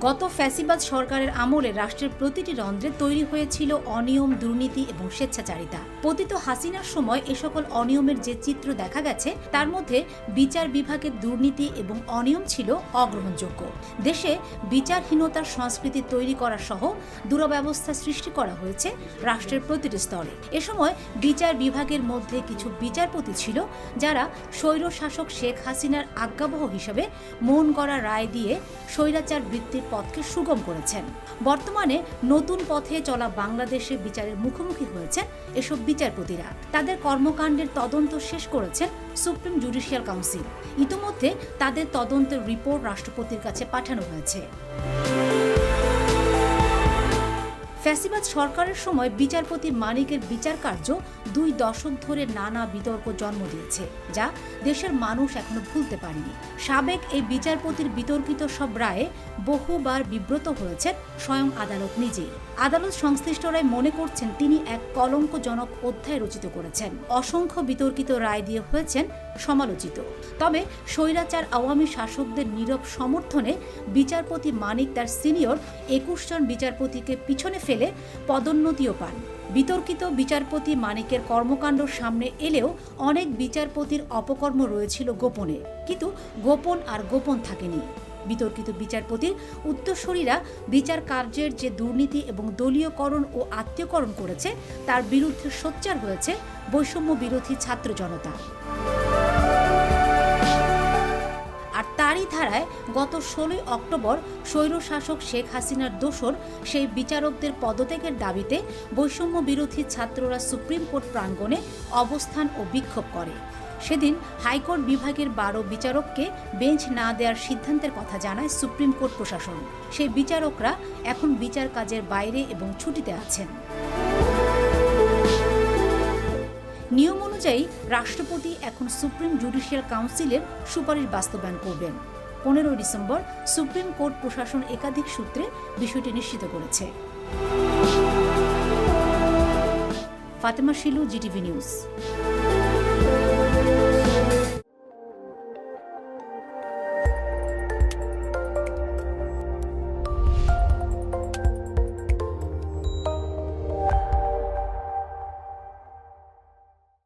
গত ফ্যাসিবাদ সরকারের আমলে রাষ্ট্রের প্রতিটি রন্ধ্রে তৈরি হয়েছিল অনিয়ম, দুর্নীতি এবং স্বেচ্ছাচারিতা। পতিত হাসিনার সময় এ সকল অনিয়মের যে চিত্র দেখা গেছে তার মধ্যে বিচার বিভাগের দুর্নীতি এবং অনিয়ম ছিল অগ্রহণযোগ্য। দেশে বিচারহীনতার সংস্কৃতি তৈরি করা সহ দুরব্যবস্থা সৃষ্টি করা হয়েছে রাষ্ট্রের প্রতিটি স্তরে। এ সময় বিচার বিভাগের মধ্যে কিছু বিচারপতি ছিল যারা স্বৈরশাসক শেখ হাসিনার আজ্ঞাবহ হিসেবে মন গড়া রায় দিয়ে স্বৈরাচার বৃত্তির পথকে সুগম করেছেন। বর্তমানে নতুন পথে চলা বাংলাদেশে বিচারের মুখোমুখি হয়েছেন এসব বিচারপতিরা। তাদের কর্মকাণ্ডের তদন্ত শেষ করেছেন সুপ্রিম জুডিশিয়াল কাউন্সিল। ইতোমধ্যে তাদের তদন্তের রিপোর্ট রাষ্ট্রপতির কাছে পাঠানো হয়েছে। ফ্যাসিবাদ সরকারের সময় বিচারপতি মানিকের বিচার কার্য 2 দশক ধরে নানা বিতর্ক জন্ম দিয়েছে, যা দেশের মানুষ এখনো ভুলতে পারেনি। সাবেক এই বিচারপতির বিতর্কিত সব রায়ে বহুবার বিব্রত হয়েছেন স্বয়ং আদালত নিজেই। আদালত সংশ্লিষ্টরাই মনে করছেন তিনি এক কলঙ্কজনক অধ্যায় রচিত করেছেন। অসংখ্য বিতর্কিত রায় দিয়ে হয়েছেন সমালোচিত। তবে স্বৈরাচার আওয়ামী শাসকদের নীরব সমর্থনে বিচারপতি মানিক তার সিনিয়র 21 জন বিচারপতিকে পিছনে ফেলে পদোন্নতিও পান। বিতর্কিত বিচারপতি মানিকের কর্মকাণ্ড সামনে এলেও অনেক বিচারপতির অপকর্ম রয়েছিল গোপনে, কিন্তু গোপন আর গোপন থাকেনি। বিতর্কিত বিচারপতির উত্তরসূরিরা বিচার কার্যের যে দুর্নীতি এবং দলীয়করণ ও আত্মীয়করণ করেছে তার বিরুদ্ধে সোচ্চার হয়েছে বৈষম্য বিরোধী ছাত্র জনতা। আর তারই ধারায় গত 16 অক্টোবর স্বৈরশাসক শেখ হাসিনার দোসর সেই বিচারকদের পদত্যাগের দাবিতে বৈষম্য বিরোধী ছাত্ররা সুপ্রিম কোর্ট প্রাঙ্গণে অবস্থান ও বিক্ষোভ করে। সেদিন হাইকোর্ট বিভাগের 12 বিচারককে বেঞ্চ না দেওয়ার সিদ্ধান্তের কথা জানায় সুপ্রিম কোর্ট প্রশাসন। সেই বিচারকরা এখন বিচার কাজের বাইরে এবং ছুটিতে আছেন। নিয়ম অনুযায়ী রাষ্ট্রপতি এখন সুপ্রিম জুডিশিয়াল কাউন্সিলের সুপারিশ বাস্তবায়ন করবেন। 15 ডিসেম্বর সুপ্রিম কোর্ট প্রশাসন একাধিক সূত্রে বিষয়টি নিশ্চিত করেছে। Fatema Shilu, GTV news.